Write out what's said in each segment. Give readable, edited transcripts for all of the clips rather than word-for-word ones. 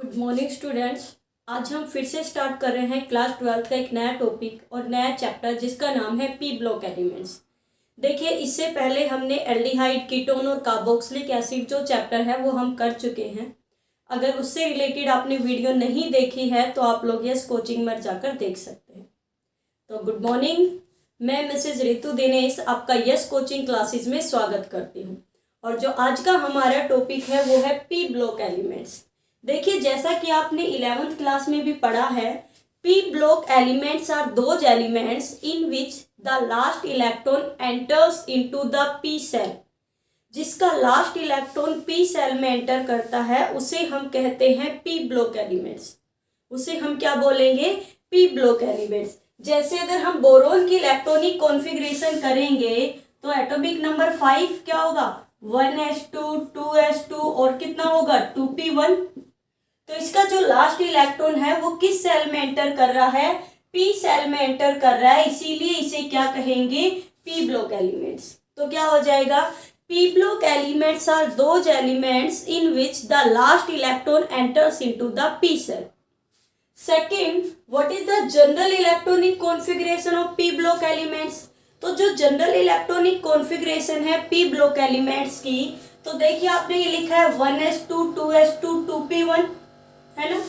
Good morning students. आज हम फिर से स्टार्ट कर रहे हैं क्लास 12th का एक नया टॉपिक और नया चैप्टर जिसका नाम है पी ब्लॉक एलिमेंट्स। देखिए, इससे पहले हमने एल्डिहाइड, कीटोन और कार्बोक्सिलिक एसिड जो चैप्टर है वो हम कर चुके हैं। अगर उससे रिलेटेड आपने वीडियो नहीं देखी है तो आप लोग यस कोचिंग में जाकर देख सकते हैं। तो गुड मॉर्निंग, मैं मिसेज रितु दिनेश आपका यस कोचिंग क्लासेस में स्वागत करती हूँ। और जो आज का हमारा टॉपिक है वो है पी ब्लॉक एलिमेंट्स। देखिए, जैसा कि आपने 11th क्लास में भी पढ़ा है, P block elements are those elements in which the last electron enters into the P cell. जिसका लास्ट इलेक्ट्रॉन पी सेल में एंटर करता है उसे हम कहते हैं पी ब्लॉक एलिमेंट्स। उसे हम क्या बोलेंगे? P block elements. जैसे अगर हम बोरोन की इलेक्ट्रॉनिक कॉन्फ़िगरेशन करेंगे तो एटॉमिक नंबर 5 क्या होगा? 1s2 2s2 और कितना होगा? 2p1। तो इसका जो लास्ट इलेक्ट्रॉन है वो किस सेल में एंटर कर रहा है? पी सेल में एंटर कर रहा है, इसीलिए इसे क्या कहेंगे? P block elements. तो क्या हो जाएगा? P block elements are those elements in which the last electron enters into the P cell. Second, what is the general electronic configuration of P block elements? तो जो जनरल इलेक्ट्रॉनिक कॉन्फ़िगरेशन है P block elements की, तो देखिए आपने ये लिखा है 1s2 2s2 2p1, है ना।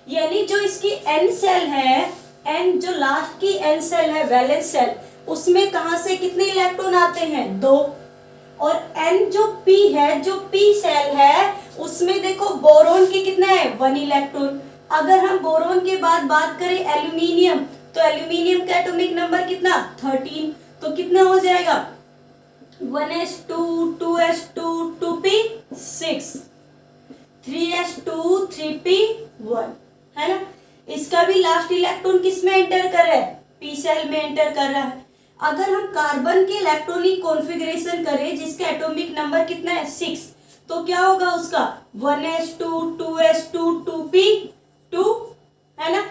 यानी जो इसकी एन सेल है, एन जो लास्ट की एन सेल है, वैलेंस सेल, उसमें कहां से कितने इलेक्ट्रॉन आते हैं? 2। और एन जो पी है, जो पी सेल है, उसमें देखो बोरोन की कितना है? 1 इलेक्ट्रॉन। अगर हम बोरोन के बाद बात करें एल्यूमिनियम, तो एल्यूमिनियम का एटॉमिक नंबर कितना? 13। तो कितना हो जाएगा? 1s2 2s2 2p6 3s2 3p1, है ना। इसका भी लास्ट इलेक्ट्रॉन किस में एंटर कर रहा है? पी सेल में एंटर कर रहा है। अगर हम कार्बन के इलेक्ट्रॉनिक कॉन्फ़िगरेशन करें जिसका एटॉमिक नंबर कितना है? 6, तो क्या होगा उसका? 1s2 2s2 2p2, है ना।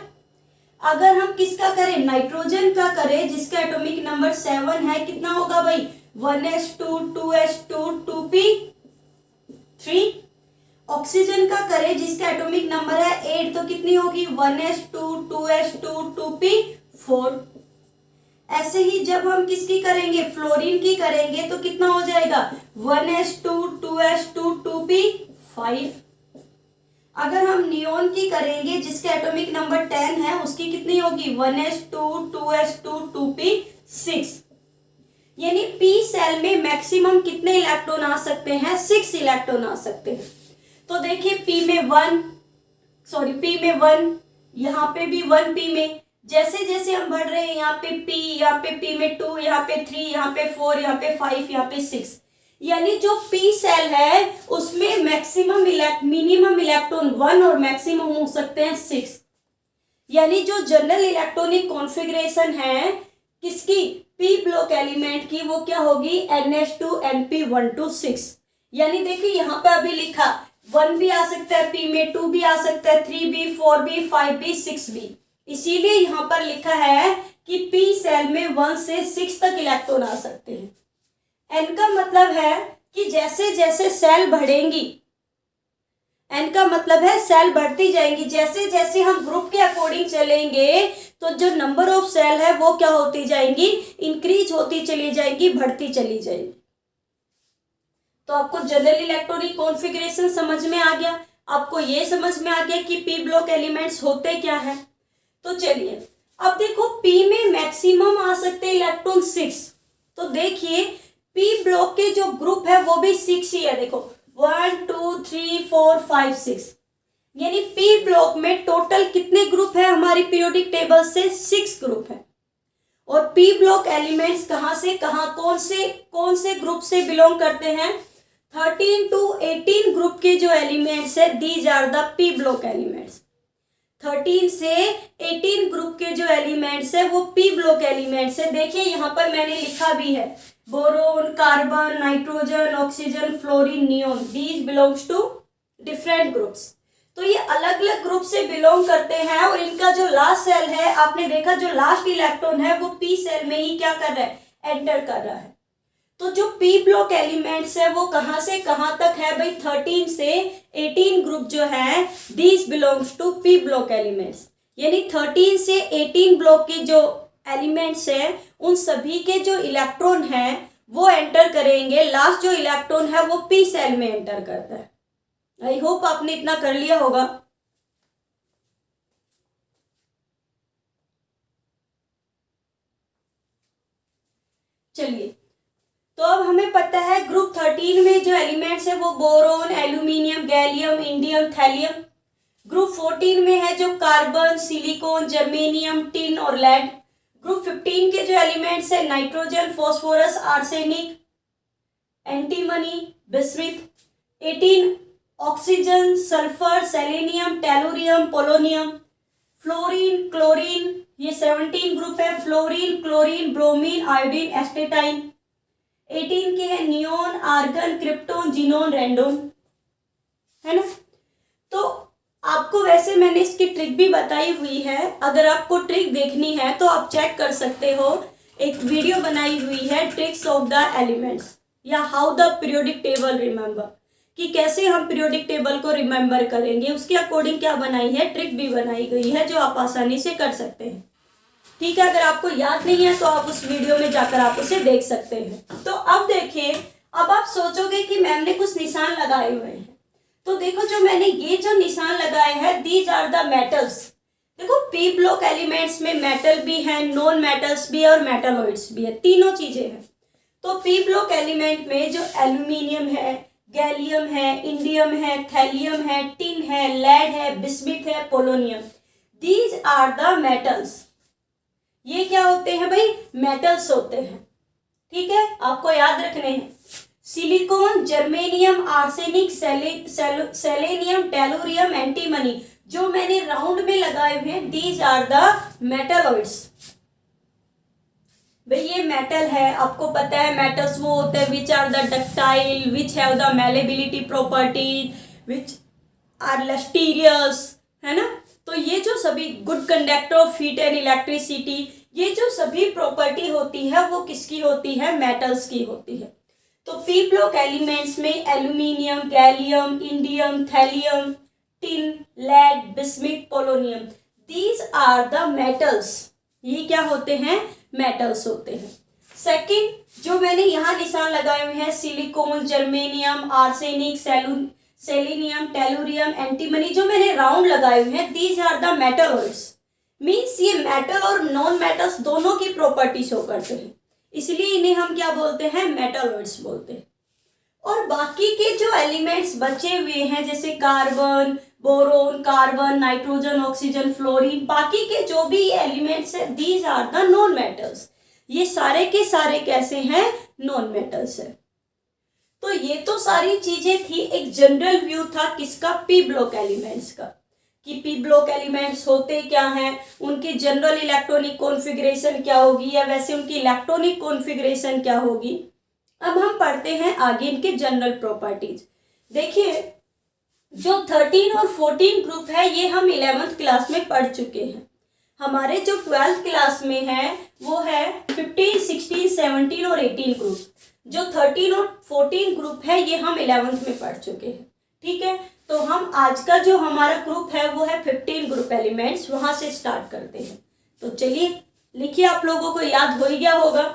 अगर हम किसका करें? नाइट्रोजन का करें जिसका एटॉमिक नंबर 7 है, कितना होगा भाई? 1s2 2s2 2p3। ऑक्सीजन का करें जिसका एटॉमिक नंबर है 8, तो कितनी होगी? 1s2 2s2 2p4। ऐसे ही जब हम किसकी करेंगे? फ्लोरीन की करेंगे तो कितना हो जाएगा? 1s2 2s2 2p5। अगर हम नियोन की करेंगे जिसका एटॉमिक नंबर 10 है, उसकी कितनी होगी? 1s2 2s2 2p6। यानी पी सेल में मैक्सिमम कितने इलेक्ट्रॉन आ सकते हैं? 6 इलेक्ट्रॉन आ सकते हैं। तो देखिए पी में 1, यहाँ पे भी 1 पी में। जैसे जैसे हम बढ़ रहे हैं, यहाँ पे पी में 2, यहाँ पे 3, यहाँ पे 4, यहाँ पे 5, यहाँ पे 6। यानी जो पी सेल है उसमें मिनिमम इलेक्ट्रॉन 1 और मैक्सिमम हो सकते हैं 6। यानी जो जनरल इलेक्ट्रॉनिक कॉन्फ़िगरेशन है किसकी? पी ब्लॉक एलिमेंट की, वो क्या होगी? NH2 NP126। यानी देखिए यहाँ पे अभी लिखा 1 भी आ सकता है पी में, 2 भी आ सकता है, 3b 4b 5b 6b। इसीलिए यहाँ पर लिखा है कि पी सेल में 1 से 6 तक इलेक्ट्रॉन आ सकते हैं। एन का मतलब है कि जैसे जैसे सेल बढ़ेंगी, एन का मतलब है सेल बढ़ती जाएंगी, जैसे जैसे हम ग्रुप के अकॉर्डिंग चलेंगे तो जो नंबर ऑफ सेल है वो क्या होती जाएंगी? इंक्रीज होती चली जाएंगी, बढ़ती चली जाएगी। तो आपको जनरल इलेक्ट्रॉनिक कॉन्फ़िगरेशन समझ में आ गया। आपको ये समझ में आ गया कि पी ब्लॉक एलिमेंट्स होते क्या है। तो चलिए अब देखो, पी में मैक्सिमम आ सकते इलेक्ट्रॉन 6। तो देखिए पी ब्लॉक के जो ग्रुप है वो भी 6 ही है। देखो 1 2 3 4 5 6। यानी पी ब्लॉक में टोटल कितने ग्रुप है हमारी पीरियोडिक टेबल से? 6 ग्रुप है। और पी ब्लॉक एलिमेंट्स कहां से कहां, कौन से ग्रुप से बिलोंग करते हैं? 13 to 18 ग्रुप के जो एलिमेंट्स है, these are the P block elements. 13 से 18 ग्रुप के जो एलिमेंट्स है वो पी ब्लॉक एलिमेंट्स है। देखिए यहाँ पर मैंने लिखा भी है, boron, carbon, nitrogen, oxygen, fluorine, neon, these belongs to different groups. तो ये अलग अलग ग्रुप से बिलोंग करते हैं और इनका जो लास्ट सेल है, आपने देखा जो लास्ट इलेक्ट्रॉन है वो पी सेल में ही क्या कर रहा है? एंटर कर रहा है। तो जो पी ब्लॉक एलिमेंट्स है वो कहाँ से कहाँ तक है भाई, 13 से 18 ग्रुप जो है these belongs to P block elements. यानी 13 से 18 ब्लॉक के जो एलिमेंट्स हैं उन सभी के जो इलेक्ट्रॉन है वो एंटर करेंगे, लास्ट जो इलेक्ट्रॉन है वो पी सेल में एंटर करता है। आई होप आपने इतना कर लिया होगा। चलिए, तो अब हमें पता है ग्रुप 13 में जो एलिमेंट्स है वो boron, aluminium, gallium, indium, thallium. Group 14 में है जो कार्बन, सिलिकॉन, जर्मेनियम, टिन और लेड। ग्रुप 15 के जो एलिमेंट्स है nitrogen, phosphorus, arsenic, antimony, bismuth. 18 oxygen, sulphur, selenium, tellurium, polonium. Fluorine, chlorine, ये 17 ग्रुप है, fluorine, chlorine, bromine, iodine, astatine. 18 के है नियोन, आर्गन, क्रिप्टोन, जीनोन, रेंडोन, है ना। तो आपको वैसे मैंने इसकी ट्रिक भी बताई हुई है, अगर आपको ट्रिक देखनी है तो आप चेक कर सकते हो। एक वीडियो बनाई हुई है ट्रिक्स ऑफ द एलिमेंट्स या how the periodic table remember, कि कैसे हम पीरियोडिक टेबल को रिमेंबर करेंगे, उसके अकॉर्डिंग क्या बनाई है, ट्रिक भी बनाई गई है जो आप आसानी से कर सकते हैं। ठीक है, अगर आपको याद नहीं है तो आप उस वीडियो में जाकर आप उसे देख सकते हैं। तो अब देखिए, अब आप सोचोगे कि मैम ने कुछ निशान लगाए हुए हैं, तो देखो जो मैंने ये जो निशान लगाए हैं दीज आर द मेटल्स। देखो पी ब्लॉक एलिमेंट्स में मेटल भी है, नॉन मेटल्स भी है और मेटालॉइड्स भी है, तीनों चीजें हैं। तो पी ब्लॉक एलिमेंट में जो एल्यूमिनियम है, गैलियम है, इंडियम है, थैलियम है, टिन है, लेड है, बिस्मिथ है, polonium, these are the metals. ये क्या होते हैं भाई, मेटल्स होते हैं। ठीक है, आपको याद रखने हैं। Silicon, germanium, arsenic, selenium, tellurium, antimony, जो मैंने राउंड में लगाए हुए हैं दीज आर द मेटलॉइड्स। भाई ये मेटल है, आपको पता है मेटल्स वो होते हैं which are the ductile, which have the malleability properties, which are lustrous, है ना। तो ये जो सभी good conductor of heat and electricity, ये जो सभी प्रॉपर्टी होती है वो किसकी होती है, मेटल्स की होती है। तो पी ब्लॉक एलिमेंट्स में aluminium, gallium, indium, thallium, tin, lead, bismuth, polonium, these are the metals. ये क्या होते हैं, मेटल्स होते हैं। सेकंड जो मैंने यहाँ निशान लगाए हुए हैं silicon, germanium, arsenic, selenium, tellurium, antimony, जो मैंने राउंड लगाए हुए हैं these are the metalloids. Means ये मेटल और नॉन मेटल्स दोनों की प्रॉपर्टी शो करते हैं, इसलिए इन्हें हम क्या बोलते हैं, मेटलॉइड्स बोलते हैं। और बाकी के जो एलिमेंट्स बचे हुए हैं जैसे carbon, boron, carbon, nitrogen, oxygen, fluorine, बाकी के जो भी एलिमेंट्स है these are the non metals. ये सारे के सारे कैसे हैं, नॉन मेटल्स है। तो ये तो सारी चीजें थी, एक जनरल व्यू था किसका, पी ब्लॉक एलिमेंट्स का, कि पी ब्लॉक एलिमेंट्स होते क्या हैं, उनकी जनरल इलेक्ट्रॉनिक कॉन्फ़िगरेशन क्या होगी, या वैसे उनकी इलेक्ट्रॉनिक कॉन्फ़िगरेशन क्या होगी। अब हम पढ़ते हैं आगे इनके जनरल प्रॉपर्टीज। देखिए जो 13 और 14 ग्रुप है ये हम 11th क्लास में पढ़ चुके हैं। हमारे जो 12th क्लास में है वो है 15, 16, 17 और 18 ग्रुप। जो 13 और 14 ग्रुप है ये हम 11th में पढ़ चुके हैं। ठीक है, तो हम आज का जो हमारा ग्रुप है वो है 15 ग्रुप एलिमेंट्स, वहां से स्टार्ट करते हैं। तो चलिए लिखिए, आप लोगों को याद हो ही गया होगा।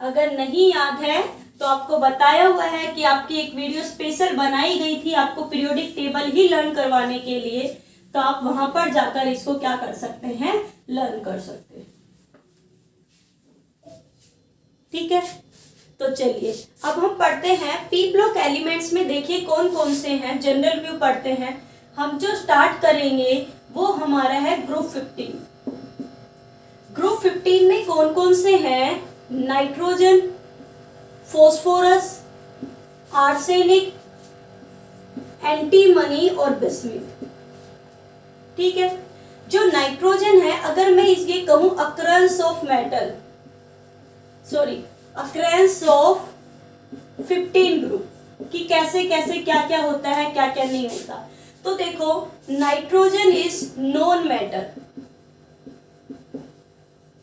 अगर नहीं याद है तो आपको बताया हुआ है कि आपकी एक वीडियो स्पेशल बनाई गई थी आपको पीरियोडिक टेबल ही लर्न करवाने के लिए, तो आप वहां पर जाकर इसको क्या कर सकते हैं, लर्न कर सकते हैं। ठीक है, तो चलिए अब हम पढ़ते हैं पी ब्लॉक एलिमेंट्स में। देखिए कौन कौन से हैं, जनरल व्यू पढ़ते हैं। हम जो स्टार्ट करेंगे वो हमारा है ग्रुप 15। ग्रुप 15 में कौन कौन से हैं, नाइट्रोजन, फॉस्फोरस, आर्सेनिक, एंटीमनी और बिस्मिथ। ठीक है, जो नाइट्रोजन है, अगर मैं इसके कहूं occurrence of metal, sorry occurrence of 15 group, कि कैसे कैसे क्या क्या होता है, क्या क्या नहीं होता। तो देखो nitrogen is non metal,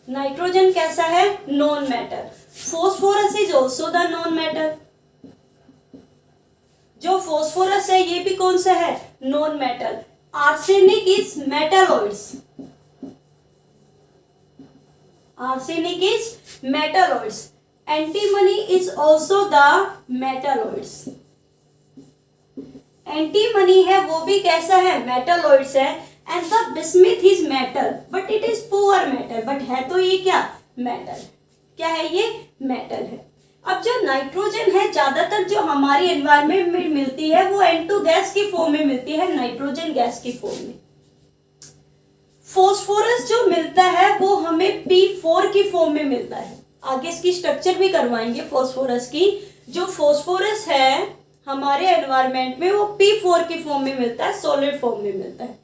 nitrogen कैसा है? Non metal. Phosphorus is also the non metal. जो फॉस्फोरस है ये भी कौन सा है? Non metal. Arsenic is metalloids. Arsenic is metalloids. Antimony is also the metalloids. Antimony है वो भी कैसा है? मेटलॉइड्स है। And the bismuth is metal but it is poor metal. But है तो ये क्या? मेटल। क्या है ये? मेटल है। अब जो नाइट्रोजन है ज्यादातर जो हमारी एनवायरमेंट में मिलती है वो N2 गैस की फॉर्म में मिलती है, नाइट्रोजन गैस की फॉर्म में। फॉस्फोरस जो मिलता है वो हमें P4 की फॉर्म में मिलता है। आगे इसकी स्ट्रक्चर भी करवाएंगे फॉस्फोरस की। जो फॉस्फोरस है हमारे एनवायरमेंट में वो P4 की फॉर्म में मिलता है, सॉलिड फॉर्म में मिलता है।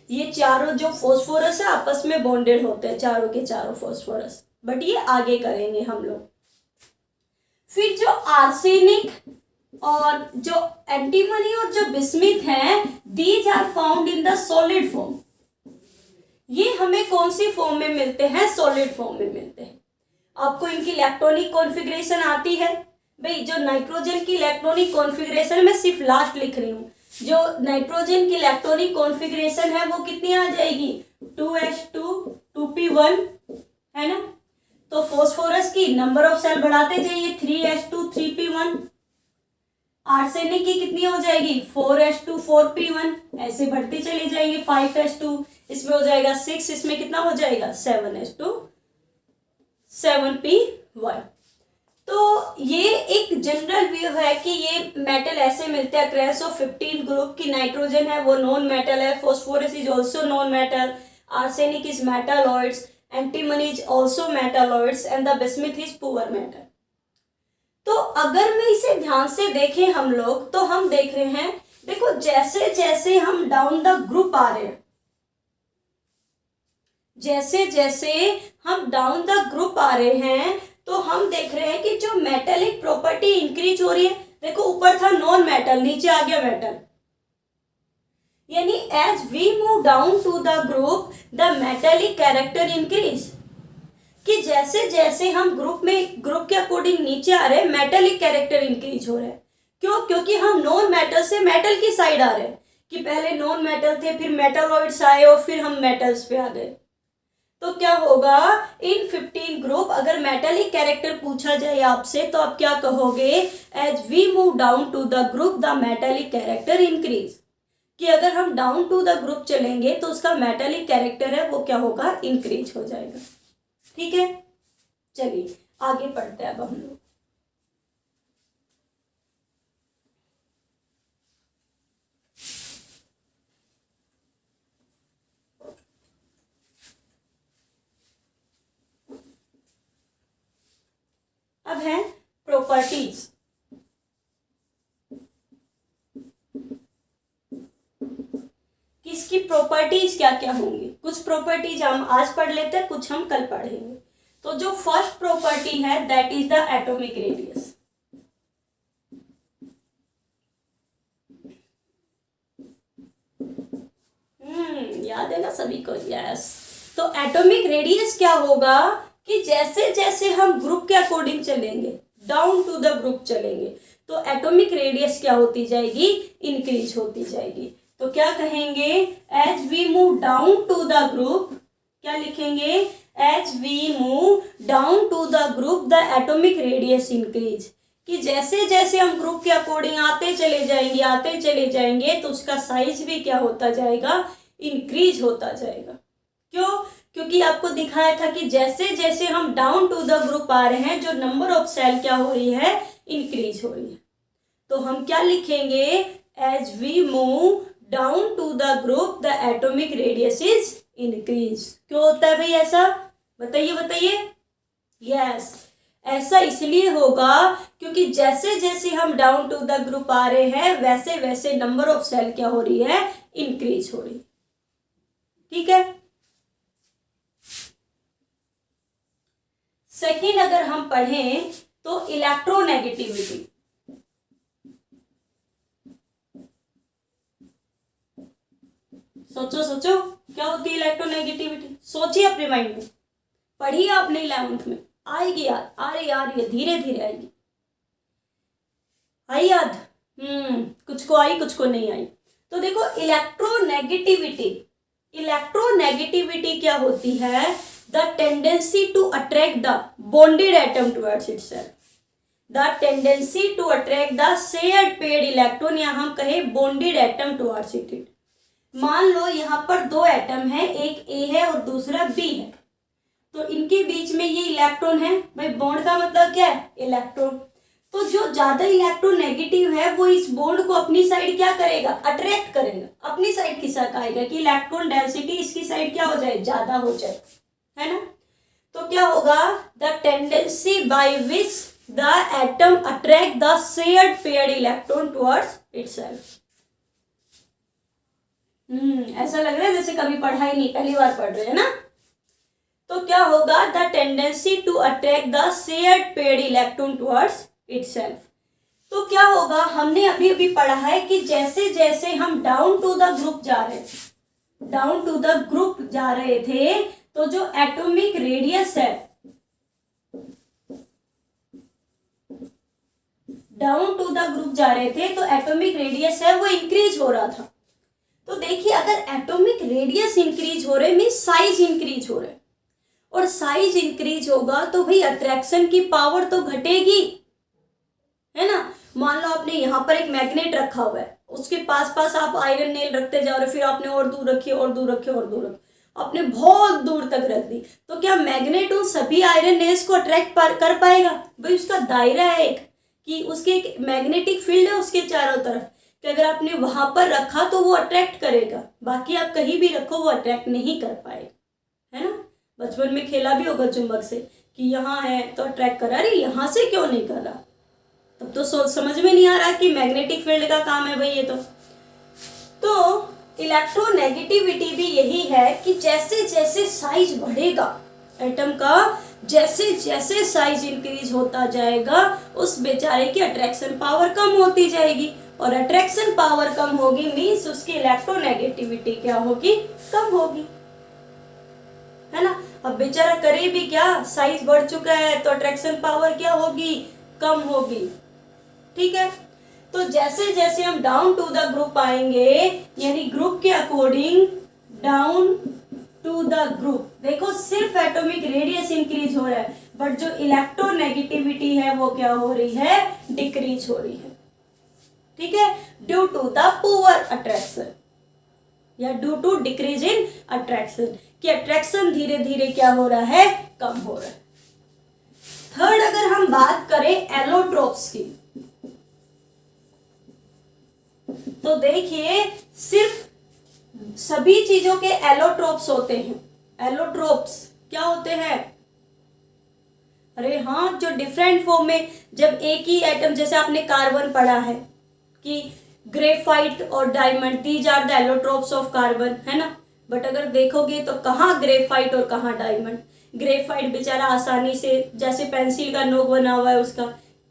ये चारों जो फॉस्फोरस है आपस में बॉन्डेड होते हैं, चारों के चारों फॉस्फोरस। बट ये आगे करेंगे हम लोग। फिर जो आर्सेनिक और जो एंटीमनी और जो बिस्मिथ हैं, these are found in the solid form. ये हमें कौन सी फॉर्म में मिलते हैं? सॉलिड फॉर्म में मिलते हैं। आपको इनकी इलेक्ट्रॉनिक कॉन्फ़िगरेशन आती है? भाई जो नाइट्रोजन की इलेक्ट्रॉनिक कॉन्फ़िगरेशन मैं सिर्फ लास्ट लिख रही हूँ। जो नाइट्रोजन की इलेक्ट्रॉनिक कॉन्फ़िगरेशन है वो कितनी आ जाएगी? 2s2 2p1 है ना। तो फॉस्फोरस की नंबर ऑफ सेल बढ़ाते जाइए, 3s2 3p1। आर्सेनिक की कितनी हो जाएगी? 4s2 4p1। ऐसे बढ़ती चली जाएंगे, 5s2 इसमें हो जाएगा 6, इसमें कितना हो जाएगा? 7s2 7p1। तो ये एक जनरल व्यू है कि ये मेटल ऐसे मिलते हैं। अक्रैंस ऑफ 15 ग्रुप की नाइट्रोजन है वो नॉन मेटल है। Phosphorus is also non metal. Arsenic is metalloids. Antimony is also metalloids and the bismuth is poor metal. तो अगर मैं इसे ध्यान से देखें हम लोग, तो हम देख रहे हैं, देखो जैसे जैसे हम डाउन द ग्रुप आ रहे हैं, जैसे जैसे हम डाउन द ग्रुप आ रहे हैं, तो हम देख रहे हैं कि जो मेटेलिक प्रॉपर्टी इंक्रीज हो रही है। देखो ऊपर था नॉन मेटल, नीचे आ गया मेटल। यानी as we move down to the group the metallic character increase. कि जैसे जैसे हम ग्रुप के अकॉर्डिंग नीचे आ रहे हैं, मेटेलिक कैरेक्टर इंक्रीज हो रहा है। क्यों? क्योंकि हम नॉन मेटल से मेटल की साइड आ रहे हैं। कि पहले नॉन मेटल थे, फिर मेटलॉइड्स आए और फिर हम मेटल्स पे आ गए। तो क्या होगा? इन 15 ग्रुप अगर मेटेलिक कैरेक्टर पूछा जाए आपसे तो आप क्या कहोगे? As we move down to the group the metallic character increase. कि अगर हम डाउन टू द ग्रुप चलेंगे तो उसका मेटेलिक कैरेक्टर है वो क्या होगा? इंक्रीज हो जाएगा। ठीक है, चलिए आगे पढ़ते हैं अब हम लोग। अब है प्रॉपर्टीज। किसकी प्रॉपर्टीज क्या क्या होंगी? कुछ प्रॉपर्टीज हम आज पढ़ लेते हैं, कुछ हम कल पढ़ेंगे। तो जो फर्स्ट प्रॉपर्टी है that is the atomic radius. याद है ना सभी को? यस। तो एटॉमिक रेडियस क्या होगा कि जैसे जैसे हम ग्रुप के अकॉर्डिंग चलेंगे, डाउन टू द ग्रुप चलेंगे, तो एटॉमिक रेडियस क्या होती जाएगी? इंक्रीज होती जाएगी। तो क्या कहेंगे? As we move down to the group, क्या लिखेंगे? As we move down to the group the atomic radius increase. कि जैसे जैसे हम ग्रुप के अकॉर्डिंग आते चले जाएंगे तो उसका साइज भी क्या होता जाएगा? इंक्रीज होता जाएगा। क्यों? क्योंकि आपको दिखाया था कि जैसे जैसे हम डाउन टू द ग्रुप आ रहे हैं, जो नंबर ऑफ सेल क्या हो रही है? इंक्रीज हो रही है। तो हम क्या लिखेंगे? As we move down to the group the atomic radius is increase. क्यों होता है भाई ऐसा? बताइए बताइए। यस, ऐसा इसलिए होगा क्योंकि जैसे जैसे हम डाउन टू द ग्रुप आ रहे हैं वैसे वैसे नंबर ऑफ सेल क्या हो रही है? इंक्रीज हो रही है। ठीक है। सेकेंड अगर हम पढ़ें तो इलेक्ट्रोनेगेटिविटी। सोचो सोचो क्या होती है इलेक्ट्रोनेगेटिविटी? सोचिए अपने माइंड में, पढ़ी आपने 11th में, आएगी याद, आ रही है, धीरे धीरे आएगी। आई याद? कुछ को आई कुछ को नहीं आई। तो देखो इलेक्ट्रोनेगेटिविटी क्या होती है? The tendency to attract the bonded atom towards itself, the tendency to attract the shared paired electron, या हम कहे बॉन्डेड एटम टुवर्ड्स इट। मान लो यहाँ पर दो एटम है, एक ए है और दूसरा बी है, तो इनके बीच में ये इलेक्ट्रॉन है। भाई बॉन्ड का मतलब क्या है? इलेक्ट्रॉन। तो जो ज्यादा इलेक्ट्रोनेगेटिव है वो इस बॉन्ड को अपनी साइड क्या करेगा? अट्रैक्ट करेगा, अपनी साइड खिसक आएगा कि इलेक्ट्रॉन डेंसिटी इसकी साइड क्या हो जाए? ज्यादा हो जाए, है ना। तो क्या होगा? The tendency by which the atom attract the shared paired electron towards itself. ऐसा लग रहा है जैसे कभी पढ़ा ही नहीं, पहली बार पढ़ रहे हैं ना। तो क्या होगा? The tendency to attract the shared paired electron towards itself. तो क्या होगा? हमने अभी अभी पढ़ा है कि जैसे जैसे हम डाउन टू द ग्रुप जा रहे थे, तो जो एटॉमिक रेडियस है, डाउन टू द ग्रुप जा रहे थे तो एटॉमिक रेडियस है वो इंक्रीज हो रहा था। तो देखिए अगर एटॉमिक रेडियस इंक्रीज हो रहे मीन्स साइज इंक्रीज हो रहे, और साइज इंक्रीज होगा तो भाई अट्रैक्शन की पावर तो घटेगी, है ना। मान लो आपने यहाँ पर एक मैग्नेट रखा हुआ है, उसके पास पास आप आयरन नेल रखते जा रहे हो, फिर आपने और दूर रखी, और दूर रखी, और दूर रखी, आपने बहुत दूर तक रख दी, तो क्या मैग्नेट उन सभी आयरन नेल्स को अट्रैक्ट कर पाएगा? भाई उसका दायरा है एक, कि उसके एक मैग्नेटिक फील्ड है उसके चारों तरफ, कि अगर आपने वहां पर रखा तो वो अट्रैक्ट करेगा, बाकी आप कहीं भी रखो वो अट्रैक्ट नहीं कर पाएगा, है ना। बचपन में खेला भी होगा चुंबक से कि यहाँ है तो अट्रैक्ट करा, अरे यहाँ से क्यों नहीं कर रहा, तब तो समझ में नहीं आ रहा कि मैग्नेटिक फील्ड का काम है भाई ये तो इलेक्ट्रोनेगेटिविटी भी यही है कि जैसे जैसे साइज बढ़ेगा एटम का, जैसे जैसे साइज इंक्रीज होता जाएगा उस बेचारे की अट्रैक्शन पावर कम होती जाएगी, और अट्रैक्शन पावर कम होगी मीन्स उसकी इलेक्ट्रोनेगेटिविटी क्या होगी? कम होगी, है ना। अब बेचारा करे भी क्या, साइज बढ़ चुका है तो अट्रैक्शन पावर क्या होगी? कम होगी, ठीक है। तो जैसे जैसे हम डाउन टू द ग्रुप आएंगे, यानी ग्रुप के according down to the group, देखो सिर्फ एटॉमिक रेडियस इंक्रीज हो रहा है, बट जो इलेक्ट्रोनेगेटिविटी है वो क्या हो रही है? डिक्रीज हो रही है, ठीक है, due to the poor attraction या due to decrease in attraction, कि अट्रैक्शन धीरे धीरे क्या हो रहा है? कम हो रहा है। थर्ड, अगर हम बात करें एलोट्रोप्स की, तो देखिए सिर्फ सभी चीजों के एलोट्रोप्स होते हैं। एलोट्रोप्स क्या होते हैं? अरे हाँ, जो डिफरेंट फॉर्म में, जब एक ही एटम, जैसे आपने कार्बन पढ़ा है कि ग्रेफाइट और diamond these are the allotropes of carbon, है ना। बट अगर देखोगे तो कहाँ ग्रेफाइट और कहाँ डायमंड। ग्रेफाइट बेचारा आसानी से, जैसे पेंसिल का नोक बना हुआ है उसका,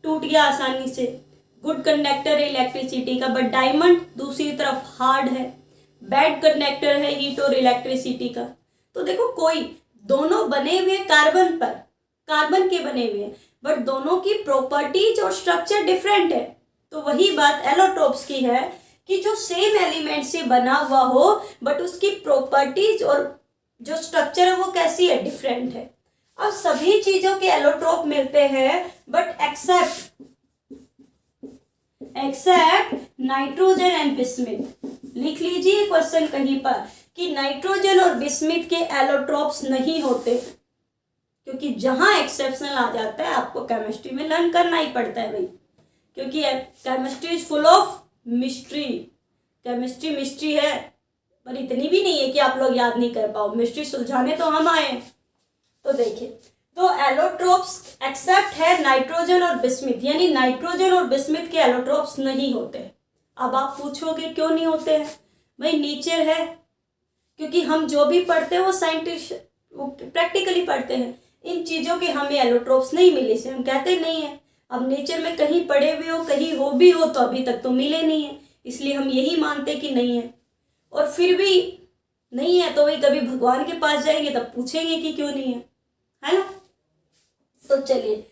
टूट गया आसानी से, गुड कंडक्टर है इलेक्ट्रिसिटी का। बट डायमंड दूसरी तरफ हार्ड है, बैड कंडक्टर है हीट और इलेक्ट्रिसिटी का। तो देखो कोई, दोनों बने हुए कार्बन पर, कार्बन के बने हुए हैं, बट दोनों की प्रॉपर्टीज और स्ट्रक्चर डिफरेंट है। तो वही बात एलोट्रोप्स की है कि जो सेम एलिमेंट से बना हुआ हो बट उसकी प्रॉपर्टीज और जो स्ट्रक्चर है वो कैसी है? डिफरेंट है। अब सभी चीजों के एलोट्रोप मिलते हैं but except nitrogen and bismuth. लिख लीजिए क्वेश्चन कहीं पर कि नाइट्रोजन और बिस्मिथ के एलोट्रोप्स नहीं होते, क्योंकि जहां एक्सेप्शनल आ जाता है आपको केमिस्ट्री में लर्न करना ही पड़ता है भाई, क्योंकि chemistry is full of mystery. Chemistry mystery है, पर इतनी भी नहीं है कि आप लोग याद नहीं कर पाओ, मिस्ट्री सुलझाने तो हम आए। तो देखिए, तो एलोट्रोप्स एक्सेप्ट है नाइट्रोजन और बिस्मिथ, यानी नाइट्रोजन और बिस्मिथ के एलोट्रोप्स नहीं होते। अब आप पूछोगे क्यों नहीं होते हैं? भाई नेचर है, क्योंकि हम जो भी पढ़ते हैं वो साइंटिस्ट प्रैक्टिकली पढ़ते हैं, इन चीज़ों के हमें एलोट्रोप्स नहीं मिले से हम कहते नहीं है। अब नेचर में कहीं पढ़े हुए हो, कहीं हो भी हो, तो अभी तक तो मिले नहीं है, इसलिए हम यही मानते कि नहीं है। और फिर भी नहीं है तो वही कभी भगवान के पास जाएंगे तब पूछेंगे कि क्यों नहीं है। है ना। तो चलिए,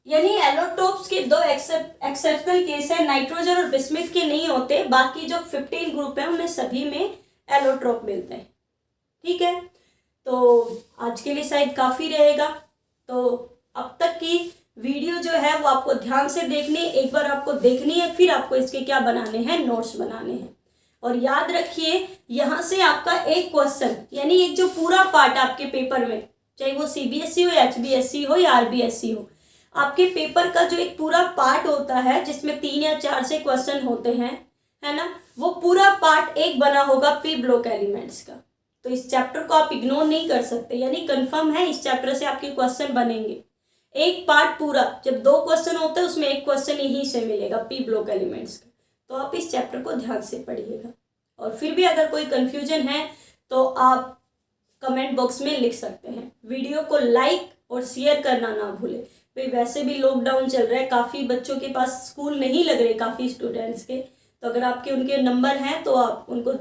यानी एलोट्रोप्स के दो एक्सेप्शनल केस है, नाइट्रोजन और बिस्मिथ के नहीं होते, बाकी जो 15 ग्रुप है उनमें सभी में एलोट्रोप मिलते हैं। ठीक है, तो आज के लिए शायद काफ़ी रहेगा। तो अब तक की वीडियो जो है वो आपको ध्यान से देखनी है, एक बार आपको देखनी है, फिर आपको इसके क्या बनाने हैं, नोट्स बनाने हैं। और याद रखिए, यहाँ से आपका एक क्वेश्चन, यानी एक जो पूरा पार्ट आपके पेपर में, चाहे वो CBSE हो, HBSE हो या RBSE हो, आपके पेपर का जो एक पूरा पार्ट होता है जिसमें 3 या 4 से क्वेश्चन होते हैं, है ना, वो पूरा पार्ट एक बना होगा पी ब्लॉक एलिमेंट्स का। तो इस चैप्टर को आप इग्नोर नहीं कर सकते, यानी कंफर्म है इस चैप्टर से आपके क्वेश्चन बनेंगे। एक पार्ट पूरा, जब 2 क्वेश्चन होते हैं उसमें एक क्वेश्चन यहीं से मिलेगा पी ब्लॉक एलिमेंट्स का। तो आप इस चैप्टर को ध्यान से पढ़िएगा। और फिर भी अगर कोई कंफ्यूजन है तो आप कमेंट बॉक्स में लिख सकते हैं। वीडियो को लाइक और शेयर करना ना भूलें। भाई वैसे भी लॉकडाउन चल रहा है, काफ़ी बच्चों के पास स्कूल नहीं लग रहे, काफ़ी स्टूडेंट्स के, तो अगर आपके उनके नंबर हैं तो आप उनको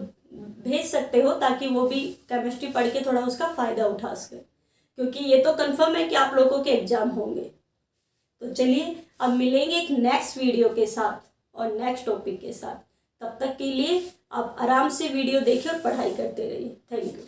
भेज सकते हो ताकि वो भी केमिस्ट्री पढ़ के थोड़ा उसका फ़ायदा उठा सके, क्योंकि ये तो कंफर्म है कि आप लोगों के एग्जाम होंगे। तो चलिए अब मिलेंगे एक नेक्स्ट वीडियो के साथ और नेक्स्ट टॉपिक के साथ। तब तक के लिए आप आराम से वीडियो देखिए और पढ़ाई करते रहिए। Thank you.